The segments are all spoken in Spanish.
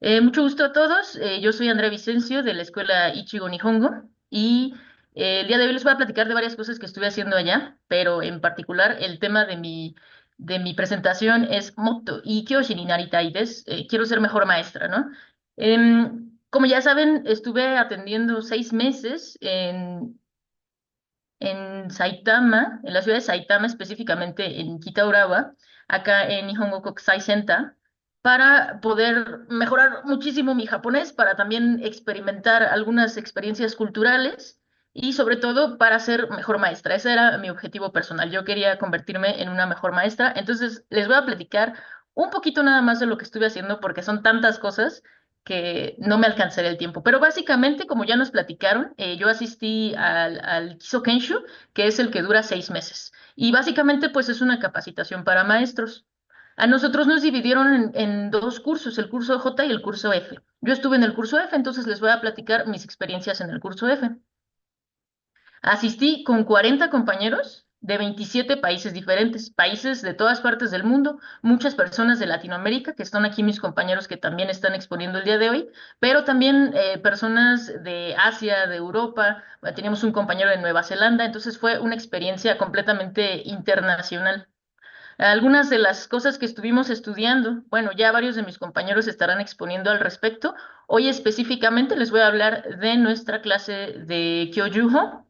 Mucho gusto a todos. Yo soy Andrea Vicencio de la escuela Ichigo Nihongo y el día de hoy les voy a platicar de varias cosas que estuve haciendo allá, pero en particular el tema de mi presentación es Motto y Kyoshi ni Naritai desu. Quiero ser mejor maestra, ¿no? Como ya saben, estuve atendiendo 6 meses en Saitama, en la ciudad de Saitama, específicamente en Kitaurawa, acá en Nihongo Kokusai Center, para poder mejorar muchísimo mi japonés, para también experimentar algunas experiencias culturales y sobre todo para ser mejor maestra. Ese era mi objetivo personal. Yo quería convertirme en una mejor maestra. Entonces, les voy a platicar un poquito nada más de lo que estuve haciendo porque son tantas cosas que no me alcanzaría el tiempo. Pero básicamente, como ya nos platicaron, yo asistí al Kiso Kenshu, que es el que dura 6 meses. Y básicamente, pues es una capacitación para maestros. A nosotros nos dividieron en dos cursos, el curso J y el curso F. Yo estuve en el curso F, entonces les voy a platicar mis experiencias en el curso F. Asistí con 40 compañeros de 27 países diferentes, países de todas partes del mundo, muchas personas de Latinoamérica, que están aquí mis compañeros que también están exponiendo el día de hoy, pero también personas de Asia, de Europa, teníamos un compañero de Nueva Zelanda, entonces fue una experiencia completamente internacional. Algunas de las cosas que estuvimos estudiando, bueno, ya varios de mis compañeros estarán exponiendo al respecto. Hoy específicamente les voy a hablar de nuestra clase de Kyojuho,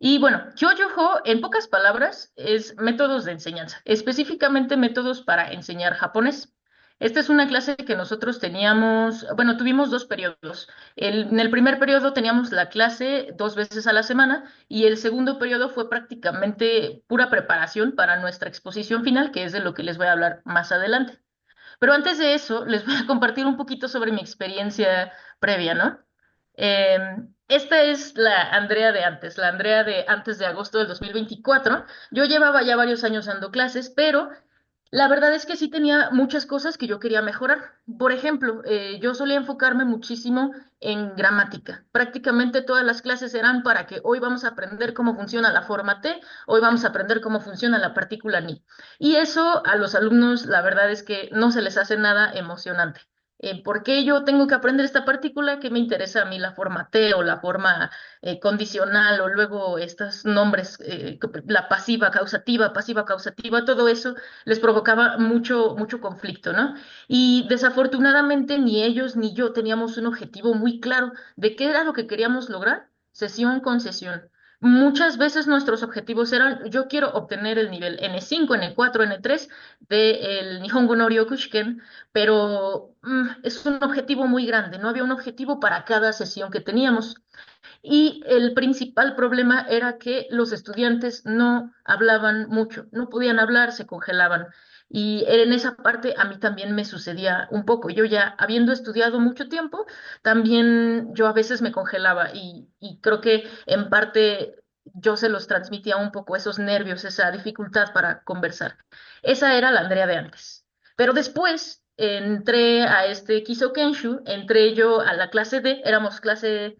y bueno, Kyojuho, en pocas palabras, es métodos de enseñanza, específicamente métodos para enseñar japonés. Esta es una clase que nosotros teníamos, bueno, tuvimos dos periodos. En el primer periodo teníamos la clase 2 veces a la semana y el segundo periodo fue prácticamente pura preparación para nuestra exposición final, que es de lo que les voy a hablar más adelante. Pero antes de eso, les voy a compartir un poquito sobre mi experiencia previa, ¿no? Esta es la Andrea de antes, la Andrea de antes de agosto del 2024. Yo llevaba ya varios años dando clases, pero la verdad es que sí tenía muchas cosas que yo quería mejorar. Por ejemplo, yo solía enfocarme muchísimo en gramática. Prácticamente todas las clases eran para que hoy vamos a aprender cómo funciona la forma T, hoy vamos a aprender cómo funciona la partícula ni. Y eso a los alumnos, la verdad es que no se les hace nada emocionante. ¿Por qué yo tengo que aprender esta partícula? ¿Qué me interesa a mí la forma T o la forma condicional o luego estos nombres, la pasiva causativa, todo eso les provocaba mucho, mucho conflicto, ¿no? Y desafortunadamente ni ellos ni yo teníamos un objetivo muy claro de qué era lo que queríamos lograr sesión con sesión. Muchas veces nuestros objetivos eran, yo quiero obtener el nivel N5, N4, N3 del Nihongo no Ryokushiken, pero es un objetivo muy grande, no había un objetivo para cada sesión que teníamos. Y el principal problema era que los estudiantes no hablaban mucho, no podían hablar, se congelaban. Y en esa parte a mí también me sucedía un poco. Yo ya habiendo estudiado mucho tiempo, también yo a veces me congelaba y creo que en parte yo se los transmitía un poco esos nervios, esa dificultad para conversar. Esa era la Andrea de antes. Pero después entré a este Kiso Kenshu, entré yo a la clase D, éramos clase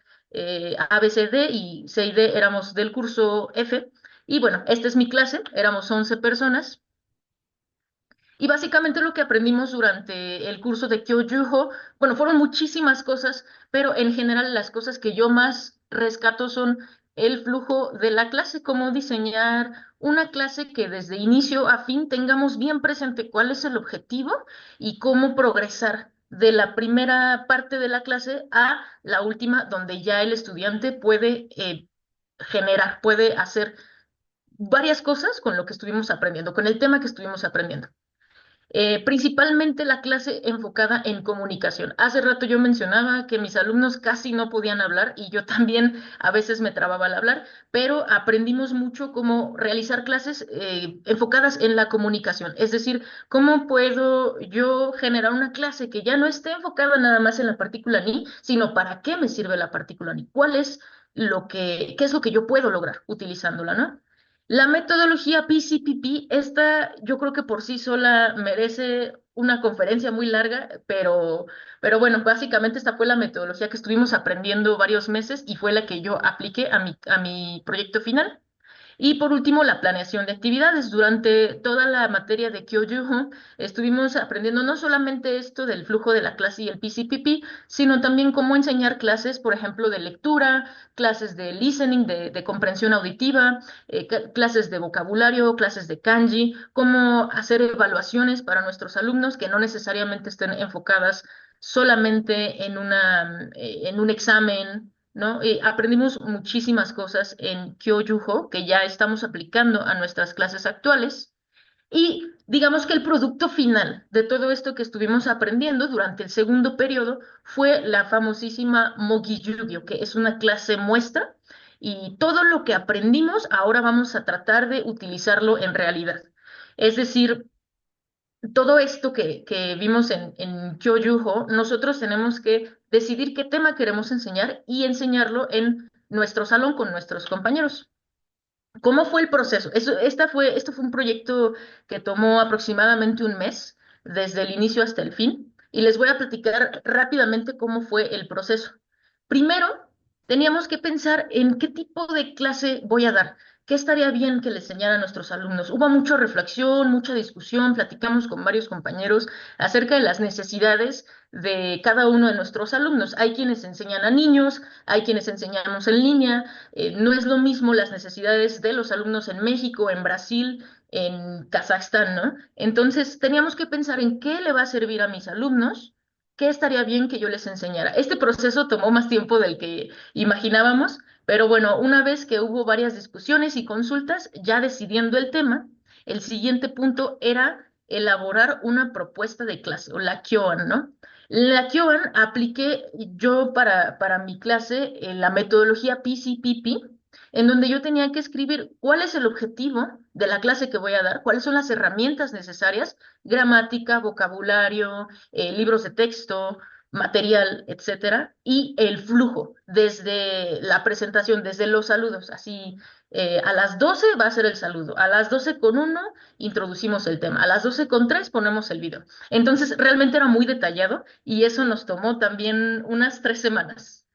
A, B, C, D y C y D éramos del curso F. Y bueno, esta es mi clase, éramos 11 personas. Y básicamente lo que aprendimos durante el curso de Kyojuho, bueno, fueron muchísimas cosas, pero en general las cosas que yo más rescato son el flujo de la clase, cómo diseñar una clase que desde inicio a fin tengamos bien presente cuál es el objetivo y cómo progresar de la primera parte de la clase a la última, donde ya el estudiante puede generar, puede hacer varias cosas con lo que estuvimos aprendiendo, con el tema que estuvimos aprendiendo. Principalmente la clase enfocada en comunicación. Hace rato yo mencionaba que mis alumnos casi no podían hablar y yo también a veces me trababa al hablar, pero aprendimos mucho cómo realizar clases enfocadas en la comunicación. Es decir, cómo puedo yo generar una clase que ya no esté enfocada nada más en la partícula ni, sino para qué me sirve la partícula ni, cuál es qué es lo que yo puedo lograr utilizándola, ¿no? La metodología PCPP, esta yo creo que por sí sola merece una conferencia muy larga, pero bueno, básicamente esta fue la metodología que estuvimos aprendiendo varios meses y fue la que yo apliqué a mi proyecto final. Y por último, la planeación de actividades. Durante toda la materia de Kyojuho estuvimos aprendiendo no solamente esto del flujo de la clase y el PCPP, sino también cómo enseñar clases, por ejemplo, de lectura, clases de listening, de comprensión auditiva, clases de vocabulario, clases de kanji, cómo hacer evaluaciones para nuestros alumnos que no necesariamente estén enfocadas solamente en un examen, ¿no? Aprendimos muchísimas cosas en Kyojuho que ya estamos aplicando a nuestras clases actuales. Y digamos que el producto final de todo esto que estuvimos aprendiendo durante el segundo periodo fue la famosísima Mogi Yugyo, que es una clase muestra, y todo lo que aprendimos ahora vamos a tratar de utilizarlo en realidad. Es decir, todo esto que vimos en Kyojuho, nosotros tenemos que decidir qué tema queremos enseñar y enseñarlo en nuestro salón con nuestros compañeros. ¿Cómo fue el proceso? Esto fue un proyecto que tomó aproximadamente un mes, desde el inicio hasta el fin, y les voy a platicar rápidamente cómo fue el proceso. Primero, teníamos que pensar en qué tipo de clase voy a dar, qué estaría bien que le enseñara a nuestros alumnos. Hubo mucha reflexión, mucha discusión, platicamos con varios compañeros acerca de las necesidades de cada uno de nuestros alumnos. Hay quienes enseñan a niños, hay quienes enseñamos en línea, no es lo mismo las necesidades de los alumnos en México, en Brasil, en Kazajstán, ¿no? Entonces, teníamos que pensar en qué le va a servir a mis alumnos, qué estaría bien que yo les enseñara. Este proceso tomó más tiempo del que imaginábamos, pero bueno, una vez que hubo varias discusiones y consultas, ya decidiendo el tema, el siguiente punto era elaborar una propuesta de clase, o la KYOAN, ¿no? La Kyoan apliqué yo para mi clase la metodología PCPP, en donde yo tenía que escribir cuál es el objetivo de la clase que voy a dar, cuáles son las herramientas necesarias, gramática, vocabulario, libros de texto, material, etcétera, y el flujo desde la presentación, desde los saludos, así. A las 12 va a ser el saludo, a las 12:01 introducimos el tema, a las 12:03 ponemos el video. Entonces, realmente era muy detallado y eso nos tomó también unas 3 semanas.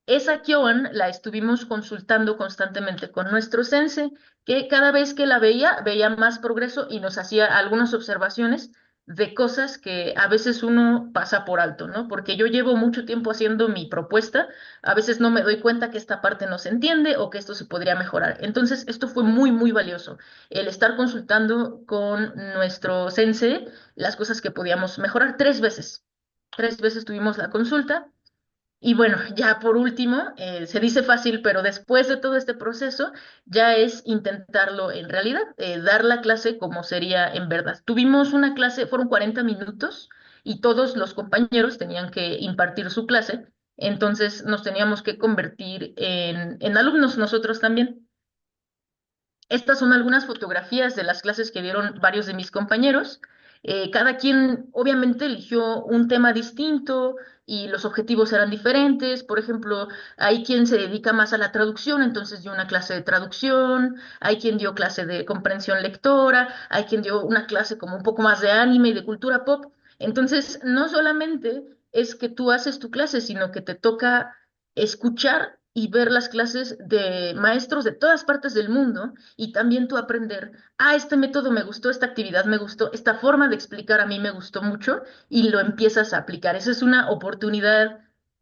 Esa Kyoan la estuvimos consultando constantemente con nuestro sensei, que cada vez que la veía más progreso y nos hacía algunas observaciones de cosas que a veces uno pasa por alto, ¿no? Porque yo llevo mucho tiempo haciendo mi propuesta, a veces no me doy cuenta que esta parte no se entiende o que esto se podría mejorar. Entonces, esto fue muy, muy valioso, el estar consultando con nuestro sensei las cosas que podíamos mejorar 3 veces. 3 veces tuvimos la consulta y bueno, ya por último, se dice fácil, pero después de todo este proceso, ya es intentarlo en realidad, dar la clase como sería en verdad. Tuvimos una clase, fueron 40 minutos y todos los compañeros tenían que impartir su clase, entonces nos teníamos que convertir en alumnos nosotros también. Estas son algunas fotografías de las clases que dieron varios de mis compañeros. Cada quien obviamente eligió un tema distinto y los objetivos eran diferentes. Por ejemplo, hay quien se dedica más a la traducción, entonces dio una clase de traducción, hay quien dio clase de comprensión lectora, hay quien dio una clase como un poco más de anime y de cultura pop. Entonces, no solamente es que tú haces tu clase, sino que te toca escuchar y ver las clases de maestros de todas partes del mundo y también tú aprender, este método me gustó, esta actividad me gustó, esta forma de explicar a mí me gustó mucho y lo empiezas a aplicar. Esa es una oportunidad,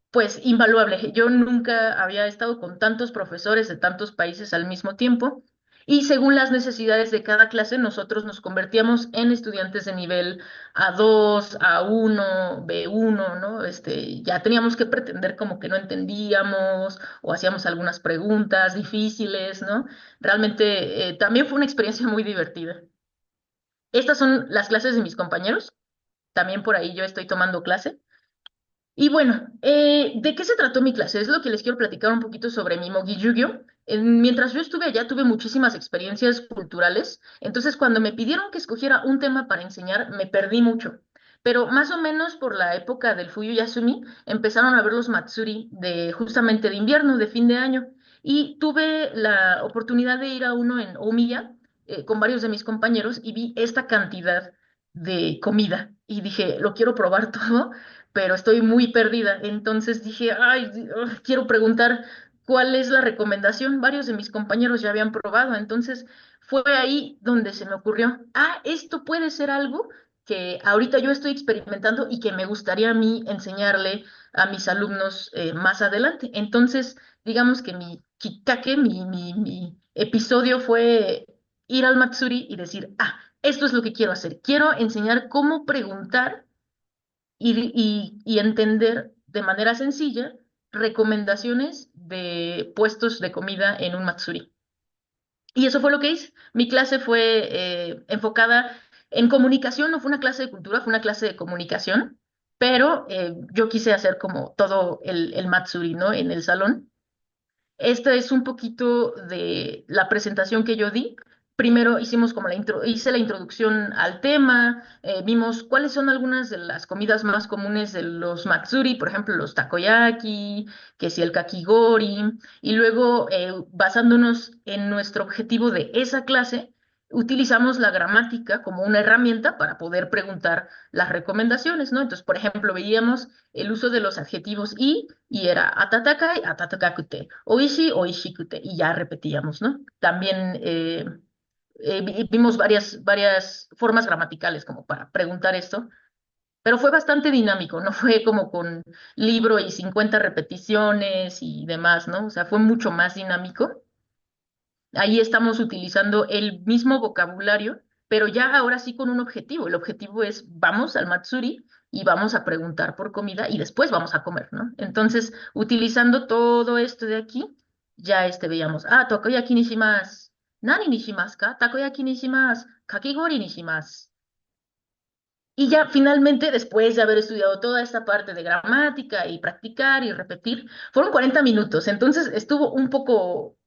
pues, invaluable. Yo nunca había estado con tantos profesores de tantos países al mismo tiempo. Y según las necesidades de cada clase, nosotros nos convertíamos en estudiantes de nivel A2, A1, B1, ¿no? Ya teníamos que pretender como que no entendíamos o hacíamos algunas preguntas difíciles, ¿no? Realmente también fue una experiencia muy divertida. Estas son las clases de mis compañeros. También por ahí yo estoy tomando clase. Y bueno, ¿de qué se trató mi clase? Es lo que les quiero platicar un poquito sobre mi Mogi Yugyo. Mientras yo estuve allá, tuve muchísimas experiencias culturales. Entonces, cuando me pidieron que escogiera un tema para enseñar, me perdí mucho. Pero más o menos por la época del Fuyu Yasumi, empezaron a ver los Matsuri de justamente de invierno, de fin de año. Y tuve la oportunidad de ir a uno en Omiya, con varios de mis compañeros y vi esta cantidad de comida. Y dije, lo quiero probar todo pero estoy muy perdida. Entonces dije, ay, quiero preguntar ¿cuál es la recomendación? Varios de mis compañeros ya habían probado, entonces fue ahí donde se me ocurrió, esto puede ser algo que ahorita yo estoy experimentando y que me gustaría a mí enseñarle a mis alumnos más adelante. Entonces, digamos que mi kikake, mi episodio fue ir al Matsuri y decir, esto es lo que quiero hacer. Quiero enseñar cómo preguntar y entender de manera sencilla recomendaciones de puestos de comida en un Matsuri. Y eso fue lo que hice. Mi clase fue enfocada en comunicación, no fue una clase de cultura, fue una clase de comunicación, pero yo quise hacer como todo el Matsuri, ¿no? En el salón. Esta es un poquito de la presentación que yo di. Primero hicimos como hice la introducción al tema, vimos cuáles son algunas de las comidas más comunes de los Matsuri, por ejemplo, los takoyaki, que si el kakigori, y luego, basándonos en nuestro objetivo de esa clase, utilizamos la gramática como una herramienta para poder preguntar las recomendaciones, ¿no? Entonces, por ejemplo, veíamos el uso de los adjetivos y era atatakai, atatakakute, oishi, oishikute, y ya repetíamos, ¿no? También vimos varias formas gramaticales como para preguntar esto, pero fue bastante dinámico, no fue como con libro y 50 repeticiones y demás, ¿no? O sea, fue mucho más dinámico. Ahí estamos utilizando el mismo vocabulario, pero ya ahora sí con un objetivo. El objetivo es vamos al Matsuri y vamos a preguntar por comida y después vamos a comer, ¿no? Entonces, utilizando todo esto de aquí, ya veíamos, takoyaki ni shimasu. ¿Nani ni shimasu ka? Takoyaki ni shimasu. Kakigori ni shimasu. Y ya finalmente, después de haber estudiado toda esta parte de gramática y practicar y repetir, fueron 40 minutos, entonces estuvo un poco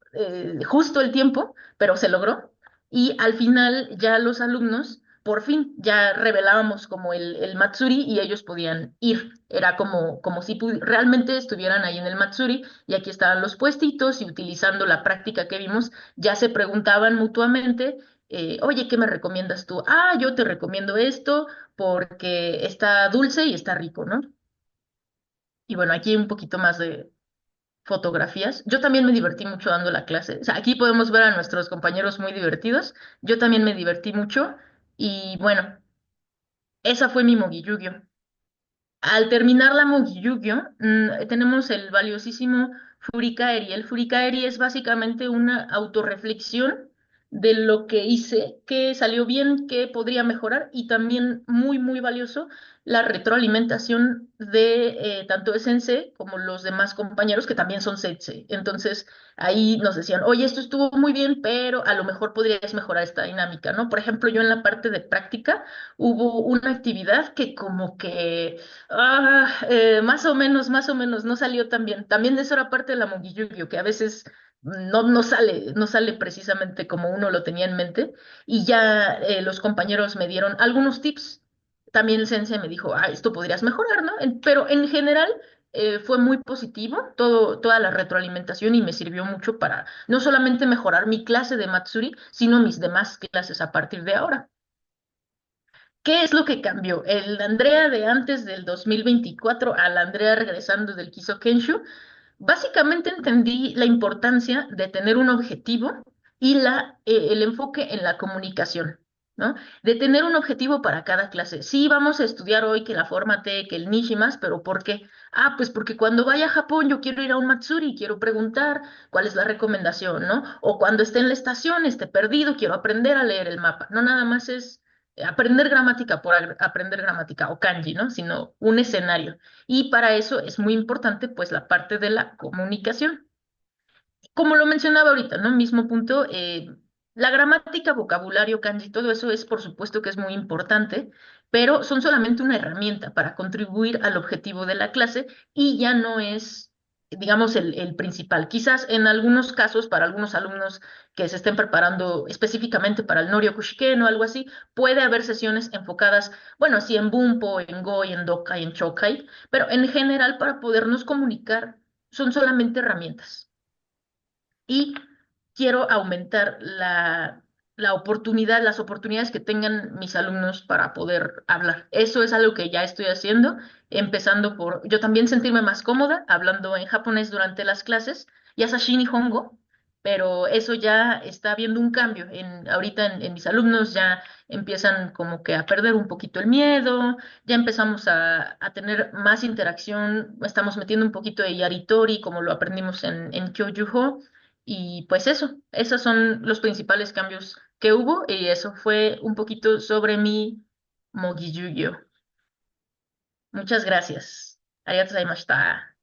justo el tiempo, pero se logró. Y al final ya los alumnos, por fin, ya revelábamos como el Matsuri y ellos podían ir. Era como si realmente estuvieran ahí en el Matsuri y aquí estaban los puestitos y utilizando la práctica que vimos, ya se preguntaban mutuamente. Oye, ¿qué me recomiendas tú? Yo te recomiendo esto porque está dulce y está rico, ¿no? Y bueno, aquí hay un poquito más de fotografías. Yo también me divertí mucho dando la clase. O sea, aquí podemos ver a nuestros compañeros muy divertidos. Yo también me divertí mucho y bueno, esa fue mi Mogi Yu-Gi-Oh! Al terminar la Mogi-Yu-Gi-Oh, tenemos el valiosísimo Furikaeri. El Furikaeri es básicamente una autorreflexión de lo que hice, qué salió bien, qué podría mejorar y también muy, muy valioso la retroalimentación de tanto de Sensei como los demás compañeros que también son Sensei. Entonces ahí nos decían, oye, esto estuvo muy bien, pero a lo mejor podrías mejorar esta dinámica, ¿no? Por ejemplo, yo en la parte de práctica hubo una actividad que como que más o menos, no salió tan bien. También de eso era parte de la Moguiyuyo, que a veces no sale precisamente como uno lo tenía en mente. Y ya los compañeros me dieron algunos tips. También el sensei me dijo, esto podrías mejorar, ¿no? Pero en general fue muy positivo toda la retroalimentación y me sirvió mucho para no solamente mejorar mi clase de Matsuri, sino mis demás clases a partir de ahora. ¿Qué es lo que cambió? El Andrea de antes del 2024 al Andrea regresando del Kiso Kenshu. Básicamente entendí la importancia de tener un objetivo y el enfoque en la comunicación, ¿no? De tener un objetivo para cada clase. Sí, vamos a estudiar hoy que la forma T, que el Nishimas, pero ¿por qué? Pues porque cuando vaya a Japón yo quiero ir a un Matsuri, quiero preguntar cuál es la recomendación, ¿no? O cuando esté en la estación, esté perdido, quiero aprender a leer el mapa. No nada más es aprender gramática por aprender gramática o kanji, ¿no? Sino un escenario. Y para eso es muy importante, pues, la parte de la comunicación. Como lo mencionaba ahorita, ¿no? Mismo punto, la gramática, vocabulario, kanji, todo eso es, por supuesto que es muy importante, pero son solamente una herramienta para contribuir al objetivo de la clase y ya no es, digamos, el principal. Quizás en algunos casos, para algunos alumnos que se estén preparando específicamente para el Norio Kushiken o algo así, puede haber sesiones enfocadas, bueno, sí, en Bumpo, en Goi, en Dokai, en Chokai, pero en general para podernos comunicar son solamente herramientas y quiero aumentar la oportunidad, las oportunidades que tengan mis alumnos para poder hablar. Eso es algo que ya estoy haciendo, empezando por yo también sentirme más cómoda hablando en japonés durante las clases Yasashi Nihongo, pero eso ya está habiendo un cambio. Ahorita en mis alumnos ya empiezan como que a perder un poquito el miedo, ya empezamos a tener más interacción, estamos metiendo un poquito de Yaritori como lo aprendimos en Kyojuho, y pues eso, esos son los principales cambios que hubo, y eso fue un poquito sobre mi Mogi Yu-Gi-Oh. Muchas gracias. Arigatou gozaimashita.